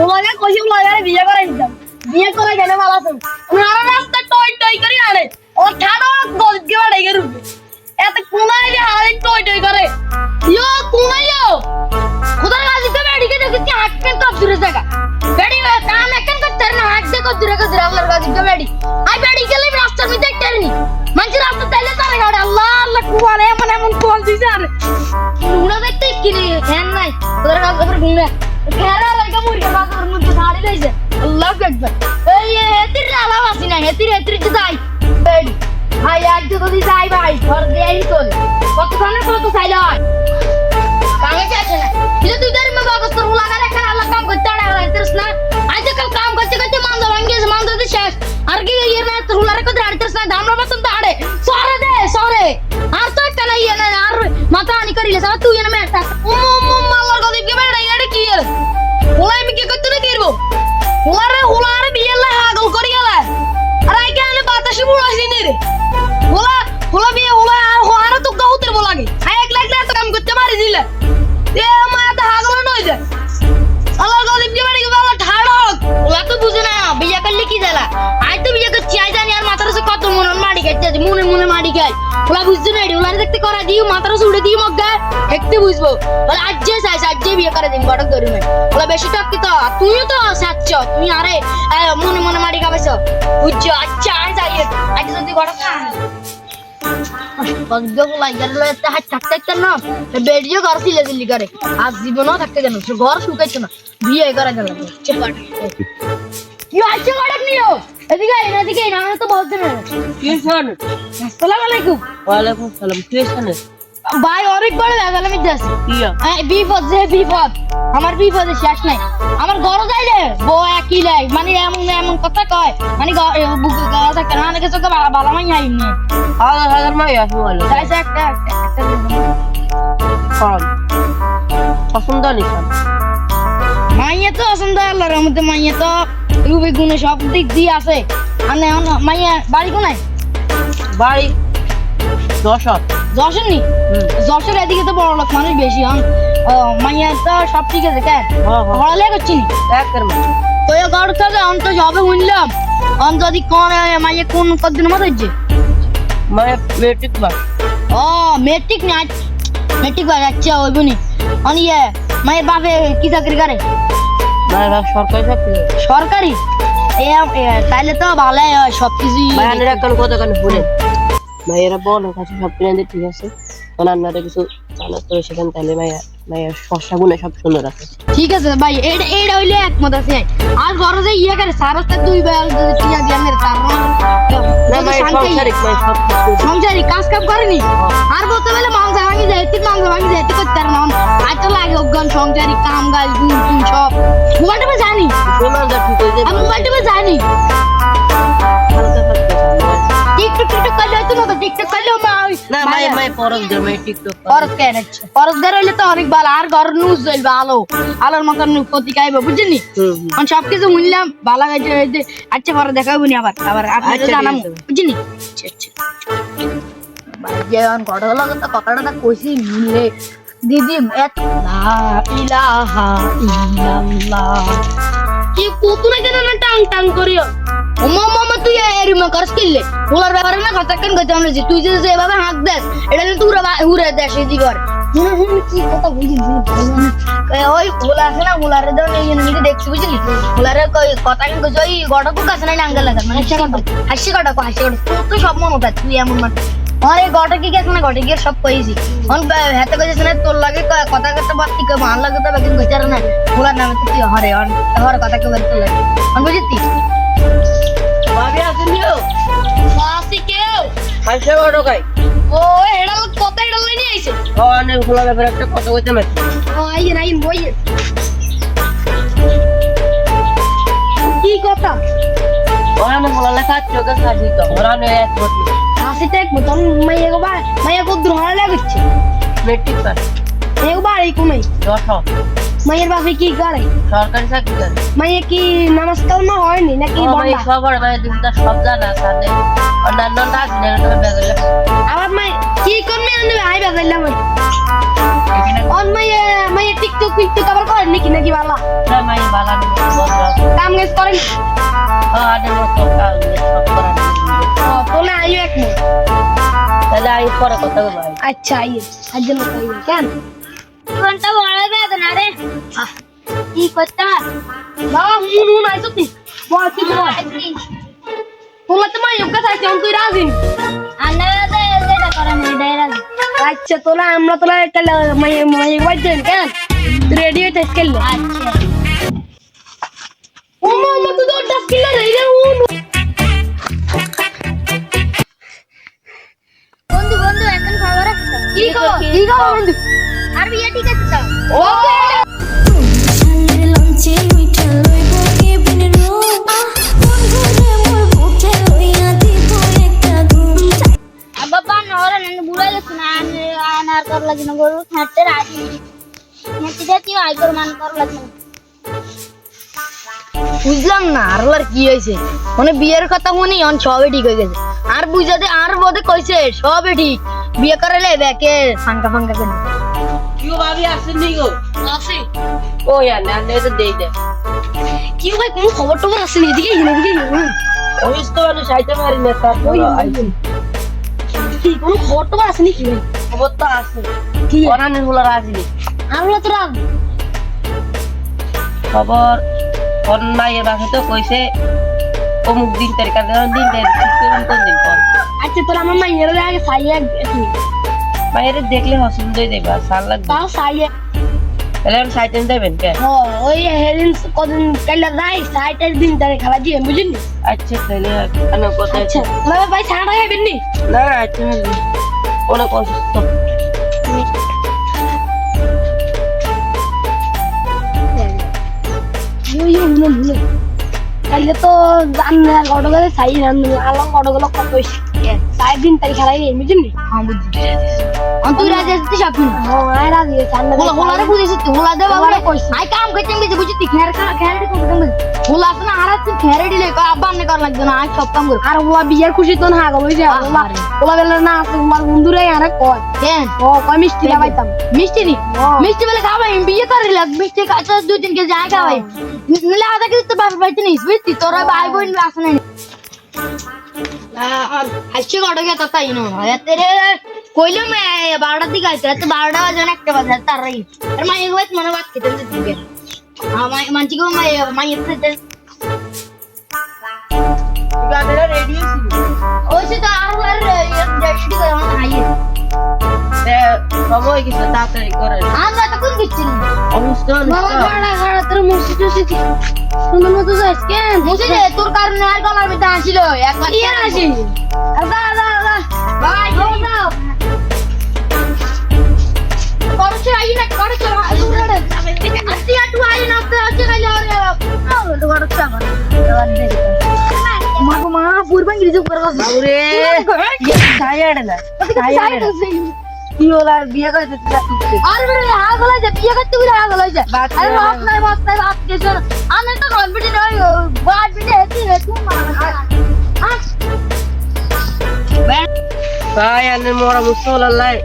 তোমাকে কইছি লাগারে বিয়ে করে দিতাম বিয়ে করে গেলে ভালো আছে আর রাস্তা টই টই করি আরে ও ঠাডো গলকে বাড়াই গেরু এত কোনায় যে হালে টই টই করে ইয়ো কোনায়ও খুদা গালি তে বেড়ি के देखि हाथ के तो दूर जगह बेड़ी काम एकन को तरना हाथ देखो दूर अल्लाह गाली के बेड़ी आई बेड़ी के लिए रास्ता में देख करनी मंजी रास्ता तले तारे गाड़ी अल्लाह अल्लाह कुवाले मन कॉल दी यार उड़ा देखते कि ध्यान नहीं उधर का ऊपर घूमने घेरा लगा मुर्गा का और मुझे साड़ी ले जा अल्लाह अकबर ए ये तेरे अलावा सी नहीं तेरे जाई बेड़ी हाय आज तो दी जाई भाई और दे ही तो কত সাইলা কামে যাচ্ছে না এটা তুই ধরে মা বাবা তোর লাগা রেখে আল্লাহ কাম করতে আড়া তেরস না আজ কাল কাম করতে করতে মানজা ভাঙ্গে মানজা দি শেষ আর কি ইয়ে না তোর লাগা করতে আড়া তেরস না দামরা মতন তো আড়ে সরে দে সরে আর তো একটা নাই না আর মাথা আনি করিলে সব তুই না মেটা আল্লাহর গদি কে বেড়া এটা কি এর ওলাই আমি কি করতে না কিরবো ওলারে বিয়ে লা হাগল করি গেলা আর আই কেন বাতাসি বুড়াছি নি রে ওলা বিয়ে ওলা আর হোয়ারা তো গাউতের বলাগে আই এক লাখ তো কাম করতে পারি দিলে এ মা তো হাগল নই যায় আল্লাহর গদি কে বেড়া গেলা ঠাড় ওলা তো বুঝে না বিয়ে করলে কি জ্বালা আই তো বিয়ে করছি আই জানি আর মাথার কত মন মারি খাইতে মনে মারি খাই ওলা বুঝতে না ওলা দেখতে করা দিও মাথার উড়ে দিও মগা একটু বুঝবো ওলা আজকে বিয়ে করে দিন বড় ধরি না ওলা বেশি টক্কি তো তুইও তো সাচ্ছ তুমি আরে মনে মারি খাবেছো বুঝছো আচ্ছা আই যাই আজ যদি বড় খা বগদো লাগার লতে হাত থাকতে না বেডিও ঘর ছিলে দিলি করে আজ জীবনও থাকতে কেন ঘর শুকাইছ না বিয়ে করে গেল চেপাট কি আছে গড়ক নিও এদিকে না তো বলতে না কি শোন আসসালামু আলাইকুম ওয়া আলাইকুম সালাম কি শোন ভাই অনেক বড় লাগালে আমি যাচ্ছি বিপদ আমার বিপদে শেষ নাই আমার ঘর যাইলে বউ একই লাই মানে এমন কথা কয় মানে ঘর থাকে না অনেকে চোখে ভালো মাই আইনি হাজার মাই আসবো বলে যাইছে একটা পছন্দ নিশান মাইয়া তো পছন্দ আল্লাহর রহমতে মাইয়া তো রূপে গুণে সব দিক দিয়ে আছে মানে মাইয়া বাড়ি কোনায় বাড়ি যশোর নি যশোর এদিকে তো বড় লোক মানুষ বেশি মাইয়া তো সব ঠিক আছে কেন পড়ালে করছি নি তো ঘর থেকে অন্ত যাবে শুনলাম অন্ত যদি কোন মাইয়া কোন কতদিন মতো হচ্ছে মাইয়া মেট্রিক পাস মেট্রিক না মেট্রিক পাস আচ্ছা হইব নি ইয়ে মায়ের বাপে কি চাকরি করে সরকারি তাইলে তো ভালো সবকিছু কথা কেন বলে মায়েরা বলো কাছে সব কিনে ঠিক আছে রান্নাটা কিছু জানো তো সেখানে তাহলে মায়ের শসা গুলো সব সুন্দর আছে ঠিক আছে ভাই এটা হইলে একমত আছে আর ঘরে যে ইয়ে করে সারাস্তা দুই বেল টিয়া দিয়ে মেরে তার সংসারি কাজ কাম করেনি আর বলতে বলে মাংস ভাঙি যায় করতে আর না আজ তো লাগে অজ্ঞান সংসারি কাম গাল গুণ সব মোবাইলটা জানি আমি মোবাইলটা জানি টিকটক করলে তো না টিকটক করলে না মাই পরশ দে মাই টিকটক পরশ কেন পরশ দে হইলে তো অনেক ভালো আর ঘর নিউজ হইল ভালো আলোর মতন প্রতি গাইব বুঝলি আমি সব কিছু শুনলাম ভালো গাইছে আচ্ছা পরে দেখাবো নি আবার আপনাকে জানাবো বুঝলি ভাইজান কথা হলো তো কথাটা কইছি মিলে দিদি লা ইলাহা ইল্লাল্লাহ কি কুতুনে কেন না টাং করিও মামা তুই এরিমা করস কিলে ওলার ব্যাপারে না কথা কেন কইতে আমরা যে তুই যে এভাবে হাত দেস এটা কিন্তু উড়ে দেশ এই ঘর কি কথা বুঝি ওই ওলা আছে না ওলারে দাও এই নিয়ে দেখছি বুঝলি ওলারে কই কথা কেন কই ওই গড়া কুক আছে না আঙ্গল লাগা মানে হাসি গড়া তো সব মন ওটা তুই এমন মানে আরে গড়া কি গেছ না গড়া কি সব কইছি অন হাতে কইছ না তোর লাগে কথা কথা বাতি কই মান লাগে তো বাকি কইছার না ওলার নামে তুই হরে হর কথা কই বলতে লাগে অন বুঝতি ভাবি আসেনিও মাসি কেও হাসে বড় গাই ও এডাল কত এডাল নিয়ে আইছে অনেক ভালো ব্যাপার একটা কথা কইতে মাই আই নাই বই কি কথা ওরানে ভালো লেখা চোখে সাজি তো ওরানে এক বটি আসিতে এক মতন মাইয়া কো দ্রোহা লাগছে মেট্রিক পাস একবার এই কমে 10 মাইয়ের বাপে কি করে সরকারি চাকরি করে মাইয়া কি নামাজ কালমা হয়নি নাকি বন্ধা সবার ভাই দিনটা সব জানা আছে অন্যান্য কাজ নেই তবে বেগলে আবার মাই কি করবে আনবে আই বেগলাম অন মাইয়া টিকটক আবার করে নাকি ভালো না মাই ভালো কাজ করেন আরে মতো কাজ সব করা তোলে আইও এক মিনিট তাহলে আই পরে কথা বলবো আচ্ছা আইয়ে আজ লোক আইয়ে কেন ঘন্টা বড় বেদনা রে কি করতে বাবা হুন আইছো তুই বল কি বল তোলা তো মাই ওকে চাইছে তুই রাজি আন্নাতে যেটা করে না ডাইরা আচ্ছা তোলা আমরা তোলা তাহলে মাই মাই বাজেন কেন রেডি হইতে স্কেল আচ্ছা ও মামা তো দরজা স্কেল রে রে হুন বন্ধু বন্ধু এখন খবর আছে তো? কি খবর বন্ধু আর বিয়ে ঠিক আছে তো ওকে বাবা নহরে নন বুড়া গেছ না আনার কর লাগিন গরু খাতে রাজি নেতি জাতি আই কর মান কর লাগিন বুঝলাম না আর কি হয়েছে মানে বিয়ের কথা শুনি অন সবই ঠিক হয়ে গেছে আর বুঝাতে আর বোধে কইছে সবই ঠিক বিয়ে করালে ব্যাকে ফাঙ্কা ফাঙ্কা করে কি গো ভাবি আসেননি গো আসি ও ইয়ার না তো দেই দে কি ভাই কোন খবর টবর আসেনি এদিকে ওই তো মানুষ আইতে পারি না তারপর আইছি কি কোন খবর টবর আসেনি কি ভাই খবর তো আছে কি অনানে হলো রাজি আমরা তো রাম খবর অন্যায় রাখে তো কইছে অমুক দিন তারিখ দিন কোন দিন পর আচ্ছা তোর আমার মাইয়ের আগে সাইয়া বাইরে দেখলে হসুন্দই দেবা সাল লাগবে তাও সাইয়া তাহলে আমি সাইটেন দেবেন কে ওই হেরিন কদিন কাইলা যাই সাইটের দিন তারে খেলা দিয়ে বুঝিনি আচ্ছা তাহলে কেন কথা আচ্ছা বাবা ভাই ছাড়া খাইবেন নি না আচ্ছা অনেক অসুস্থ ভুলে কাইলে তো জান না গড়গড়ে সাই রান আলো গড়গড় কত হইছে সাই দিন তারিখ খেলা দিয়ে বুঝিনি হ্যাঁ বুঝছি তুই রাজি আছিস আপনি হ্যাঁ আয় রাজি সামনে হোলারে বুঝিস তুই হোলা দে বাবা আই কাম করতে গেছি বুঝছি তুই খেয়ারে করতে হোলা আছে না আর আছে খেয়ারে দিলে আব্বা আন্নে কর লাগবে না আই সব কাম কর আর ওয়া বিয়ার খুশি তো না গল হইছে ওলা বেলা না আছে তোমার বন্ধুরে আরে কয় কেন ও কয় মিষ্টি লাগাইতাম মিষ্টি নি মিষ্টি বলে খাওয়াই বিয়ে করে লাগ মিষ্টি খাইতে দুই তিন কেজি আই খাওয়াই নিলে আধা কেজি তো বাপের বাড়িতে নিস বুঝছি তোরা ভাই বোন আসে না আর হাসি গড় গে তো তাই না তেরে কইলাম 12টার দিকে আইছে রাতে 12টা বাজে না 1টা বাজে তার রাই আর মাই হইত মনে বাত খেতে দিবে আমায় মানছি গো মাই এতে গানেরা রেডি ছিল ওইছে তো আর রেডি করে আমার আইয়ে সময় কিছু তাড়াতাড়ি করে আমরা তো কোন কিচ্ছু অনুষ্ঠান বাবা গাড়া তোর মুসি টুসি সুন্দর মতো যাস কেন মুছে দে তোর কারণে আর গলার ভিতরে আসিল একবার কি আর আসি দা দা দা ভাই দাও করছে আই না করছে উড়াড়ে আস্তি আটু আই না তো আছে খালি আর তো করছে আমার মা পুরবান গিরি জব করবা বাবুরে টায়ার্ড না টায়ার্ড কি হলো বিয়ে করে দিতে যাচ্ছে আর বলে আগলা যা বিয়ে করতে বলে আগলা যা আরে বাপ নাই বাপ কেছো আমি তো কনফিডেন্ট হই বাদ বিটে হেতি হেতু ভাই আনে মোরা মুসল্লাই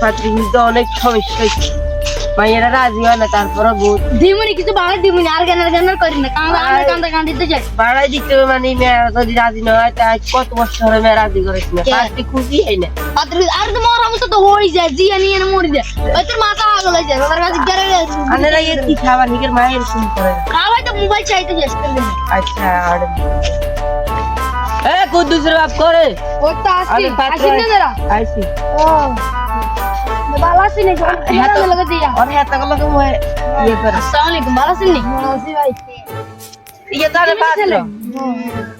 পাত্রী হিজা অনেক সমস্যা মায়েরা রাজি হয় না তারপরে বহুত দিমুনি কিছু বাড়াই দিমুনি আর গানার করি না কান্দা কান্দিতে যাই বাড়াই দিতে হবে মানে মেয়েরা যদি রাজি না হয় তাই কত বছর হলে মেয়ে রাজি করেছে না পাত্রী খুশি হয় না পাত্রী আর তো মোর অবস্থা তো হই যায় জি আনি এনে মরি যায় ওই তোর মাথা আগল হয়ে যায় আমার কাছে গেরে আনে লাগে কি খাবার নিকের মায়ের শুন করে খাওয়াই তো মোবাইল চাইতে যাস আচ্ছা আর এ কুদ্দুসের বাপ করে ও তো আসি আরে পাত্র আসি না জরা আইছি ও বালা আসি না হ্যাঁ তো লাগা দিয়া और है तक लोग वो ये कर আসসালামু আলাইকুম ভালো আছেন নি আসি ভাই ये तारे पात्र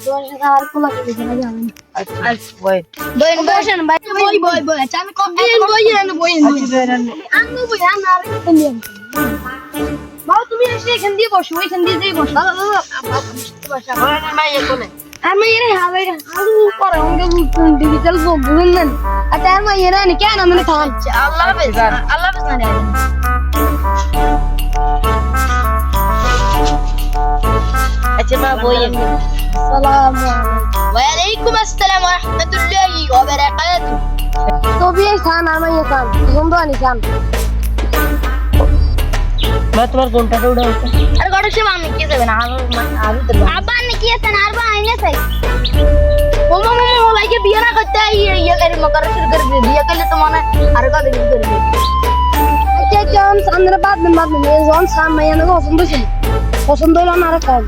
তোর সাথে আর কোলা কি জানা জানি अच्छा वो বই বসেন ভাই বই আমি কম বই বই আঙ্গু বই আর না রে নিয়ে বাবা তুমি এসে এখান দিয়ে বসো ওইখান দিয়ে যেই বসো বসা मैं ये कोने আমি এর হাওয়াই আলু করে অঙ্গে ডিজিটাল বুঝুন না আর তার মা এরা নি কেন আমি খান আল্লাহ হাফেজ আল্লাহ হাফেজ না अच्छा मैं वो ये সালাম ওয়ালাইকুম আসসালাম ওয়া রাহমাতুল্লাহি ওয়া বারাকাতুহু তো বিয়ে খান আমি খান সুন্দর আনি খান মা তোমার কোনটাতে উঠে হচ্ছে আর গড়ে সে আমি কি যাবে না আর তো আব্বা নে কি আছে না আরবা আইনে চাই ও মামা মোলাইকে বিয়ে না করতে ইয়ে করে মকর শুরু করে দিয়ে বিয়ে করলে তো মনে আর কত দিন করবে আচ্ছা আচ্ছা চান্দ্র বাদ দিন এই জন সাম মাইয়া না পছন্দ ছিল পছন্দ হলো না আর কম